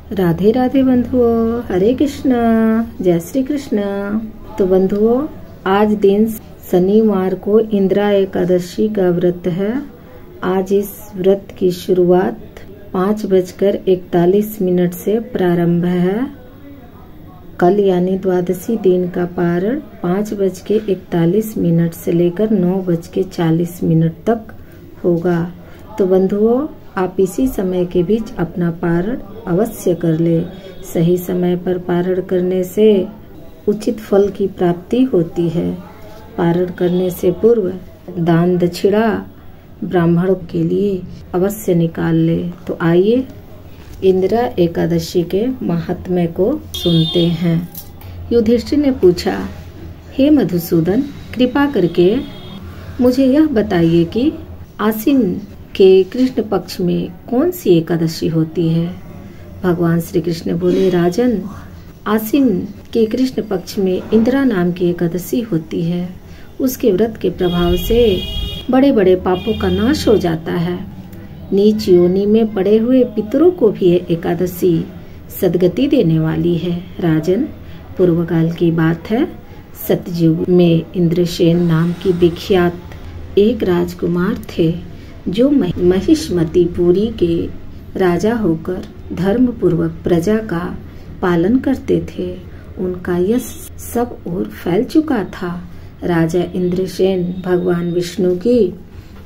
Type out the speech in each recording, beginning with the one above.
राधे राधे बंधुओं, हरे कृष्णा, जय श्री कृष्ण। तो बंधुओं, आज दिन शनिवार को इंदिरा एकादशी का व्रत है। आज इस व्रत की शुरुआत 5:41 से प्रारंभ है। कल यानी द्वादशी दिन का पारण 5:41 से लेकर 9:40 तक होगा। तो बंधुओं, आप इसी समय के बीच अपना पारण अवश्य कर ले। सही समय पर पारण करने से उचित फल की प्राप्ति होती है। पारण करने से पूर्व दान दक्षिणा ब्राह्मणों के लिए अवश्य निकाल ले। तो आइए इंदिरा एकादशी के महात्म्य को सुनते हैं। युधिष्ठिर ने पूछा, हे मधुसूदन, कृपा करके मुझे यह बताइए कि आश्विन के कृष्ण पक्ष में कौन सी एकादशी होती है। भगवान श्री कृष्ण बोले, राजन, आश्विन के कृष्ण पक्ष में इंदिरा नाम की एकादशी होती है। उसके व्रत के प्रभाव से बड़े बड़े पापों का नाश हो जाता है। नीच योनि में पड़े हुए पितरों को भी ये एकादशी सदगति देने वाली है। राजन, पूर्वकाल की बात है। सतयुग में इंद्रसेन नाम की विख्यात एक राजकुमार थे जो महिष्मतिपुरी के राजा होकर धर्म पूर्वक प्रजा का पालन करते थे। उनका यश सब ओर फैल चुका था। राजा इंद्रसेन भगवान विष्णु की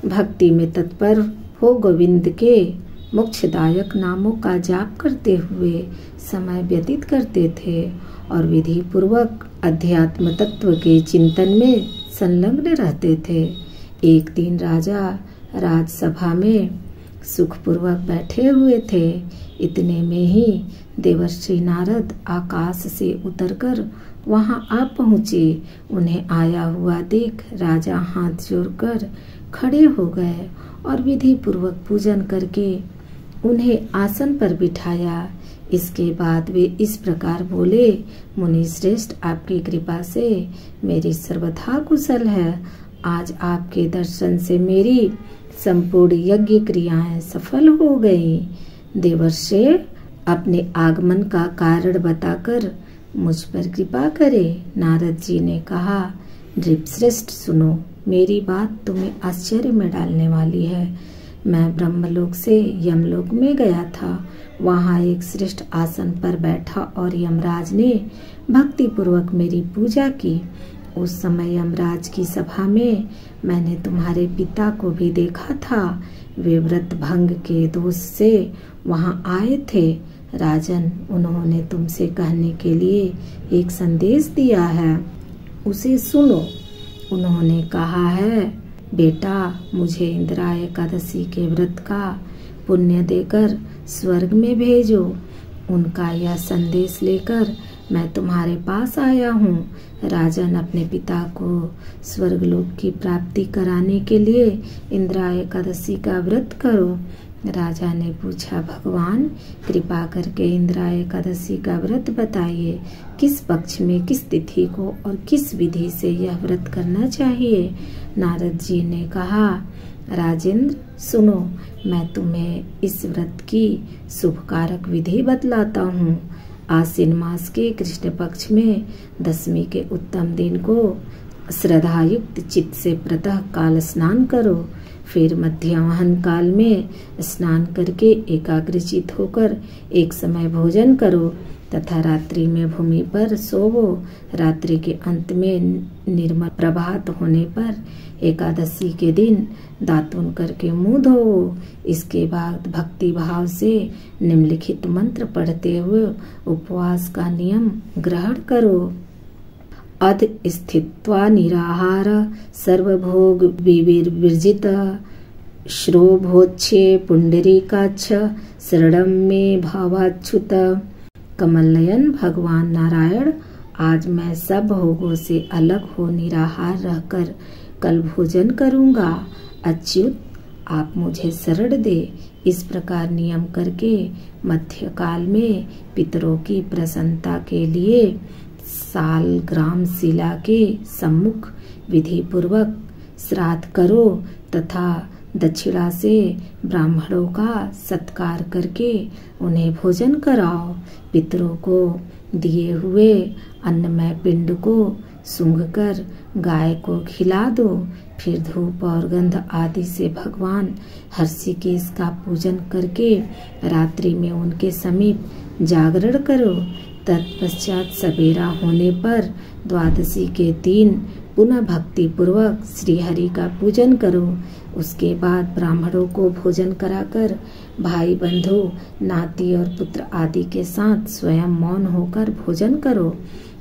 भक्ति में तत्पर हो गोविंद के मोक्षदायक नामों का जाप करते हुए समय व्यतीत करते थे और विधि पूर्वक अध्यात्म तत्व के चिंतन में संलग्न रहते थे। एक दिन राजा राजसभा में सुखपूर्वक बैठे हुए थे। इतने में ही देवर्षि नारद आकाश से उतरकर वहां आ पहुँचे। उन्हें आया हुआ देख राजा हाथ जोड़कर खड़े हो गए और विधि पूर्वक पूजन करके उन्हें आसन पर बिठाया। इसके बाद वे इस प्रकार बोले, मुनि श्रेष्ठ, आपकी कृपा से मेरी सर्वथा कुशल है। आज आपके दर्शन से मेरी संपूर्ण यज्ञ क्रियाएं सफल हो गई। देवर्षि, अपने आगमन का कारण बताकर मुझ पर कृपा करे। नारद जी ने कहा, नृपश्रेष्ठ, सुनो, मेरी बात तुम्हें आश्चर्य में डालने वाली है। मैं ब्रह्मलोक से यमलोक में गया था। वहाँ एक श्रेष्ठ आसन पर बैठा और यमराज ने भक्ति पूर्वक मेरी पूजा की। उस समय यमराज की सभा में मैंने तुम्हारे पिता को भी देखा था। वे व्रत भंग के दोष से वहाँ आए थे। राजन, उन्होंने तुमसे कहने के लिए एक संदेश दिया है, उसे सुनो। उन्होंने कहा है, बेटा, मुझे इंदिरा एकादशी के व्रत का पुण्य देकर स्वर्ग में भेजो। उनका यह संदेश लेकर मैं तुम्हारे पास आया हूँ। राजन, अपने पिता को स्वर्गलोक की प्राप्ति कराने के लिए इंदिरा एकादशी का व्रत करो। राजा ने पूछा, भगवान, कृपा करके इंदिरा एकादशी का व्रत बताइए। किस पक्ष में, किस तिथि को और किस विधि से यह व्रत करना चाहिए। नारद जी ने कहा, राजेंद्र, सुनो, मैं तुम्हें इस व्रत की शुभकारक विधि बतलाता हूँ। आश्विन मास के कृष्ण पक्ष में दशमी के उत्तम दिन को श्रद्धायुक्त चित्त से प्रातः काल स्नान करो। फिर मध्याह्न काल में स्नान करके एकाग्रचित होकर एक समय भोजन करो तथा रात्रि में भूमि पर सोवो। रात्रि के अंत में निर्मल प्रभात होने पर एकादशी के दिन दातुन करके मुंह धोवो। इसके बाद भक्ति भाव से निम्नलिखित मंत्र पढ़ते हुए उपवास का नियम ग्रहण करो। अध स्थित्वा निराहार सर्वभोग विवर्जित श्रोभोच्छे पुंडरीकाक्ष शरणं मे भावाच्युत। कमलनयन भगवान नारायण, आज मैं सब भोगों से अलग हो निराहार रहकर कल भोजन करूंगा। अच्युत, आप मुझे शरण दे। इस प्रकार नियम करके मध्यकाल में पितरों की प्रसन्नता के लिए सालग्राम शिला के सम्मुख विधि पूर्वक श्राद्ध करो तथा दक्षिणा से ब्राह्मणों का सत्कार करके उन्हें भोजन कराओ। पितरों को दिए हुए अन्नमय पिंड को सूंघकर गाय को खिला दो। फिर धूप और गंध आदि से भगवान हर्षिकेश का पूजन करके रात्रि में उनके समीप जागरण करो। तत्पश्चात सवेरा होने पर द्वादशी के दिन पुनः भक्ति पूर्वक श्री हरि का पूजन करो। उसके बाद ब्राह्मणों को भोजन कराकर भाई बंधु नाती और पुत्र आदि के साथ स्वयं मौन होकर भोजन करो।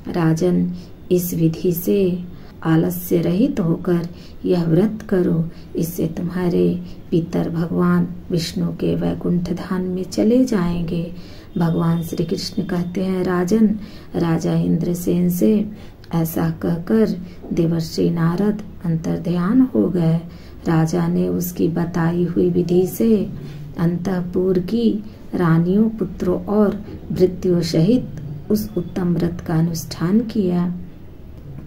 राजन, इस विधि से आलस्य रहित होकर यह व्रत करो। इससे तुम्हारे पितर भगवान विष्णु के वैकुंठ धाम में चले जाएंगे। भगवान श्री कृष्ण कहते हैं, राजन, राजा इंद्रसेन से ऐसा कहकर देवर्षि नारद अंतर्ध्यान हो गए। राजा ने उसकी बताई हुई विधि से अंतःपुर की रानियों, पुत्रों और भृत्यों सहित उस उत्तम व्रत का अनुष्ठान किया।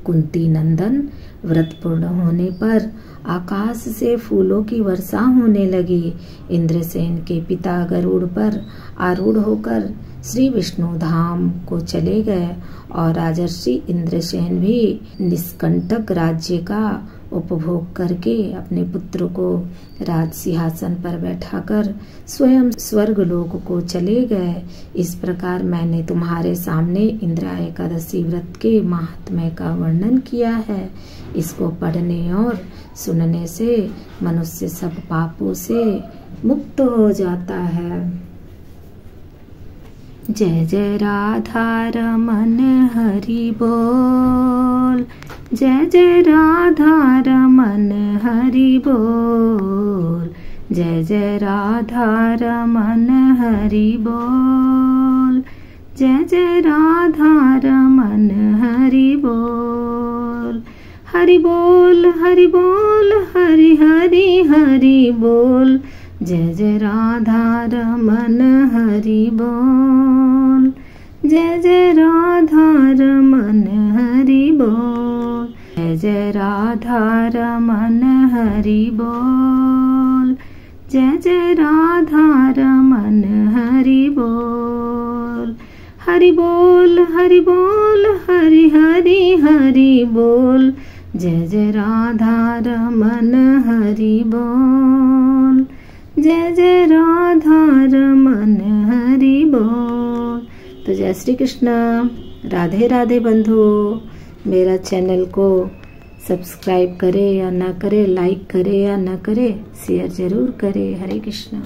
कुंती नंदन, व्रत पूर्ण होने पर आकाश से फूलों की वर्षा होने लगी। इंद्रसेन के पिता गरुड़ पर आरूढ़ होकर श्री विष्णु धाम को चले गए और राजर्षि इंद्रसेन भी निष्कंटक राज्य का उपभोग करके अपने पुत्र को राज सिंहासन पर बैठाकर स्वयं स्वर्गलोक को चले गए। इस प्रकार मैंने तुम्हारे सामने इंदिरा एकादशी व्रत के महात्म्य का वर्णन किया है। इसको पढ़ने और सुनने से मनुष्य सब पापों से मुक्त हो जाता है। जय जय राधा रमन हरि बोल, जय जय राधा रमन हरि बोल, जय जय राधा रमन हरि बोल, जय जय राधा रमन हरि बोल। हरि बोल हरि बोल, हरि हरि हरि बोल, जय जय राधा रमन हरि बोल, जय जय राधा रमन हरि बोल, जय जय राधा रमन हरि बोल, जय जय राधा रमन हरि बोल। हरि बोल हरि बोल, हरि हरि हरि बोल, जय जय राधा रमन हरि बोल, जय जय राधा रमन हरि बोल। तो जय श्री कृष्ण। राधे राधे बंधुओं। मेरा चैनल को सब्सक्राइब करे या ना करे, लाइक करे या ना करे, शेयर जरूर करे। हरे कृष्णा।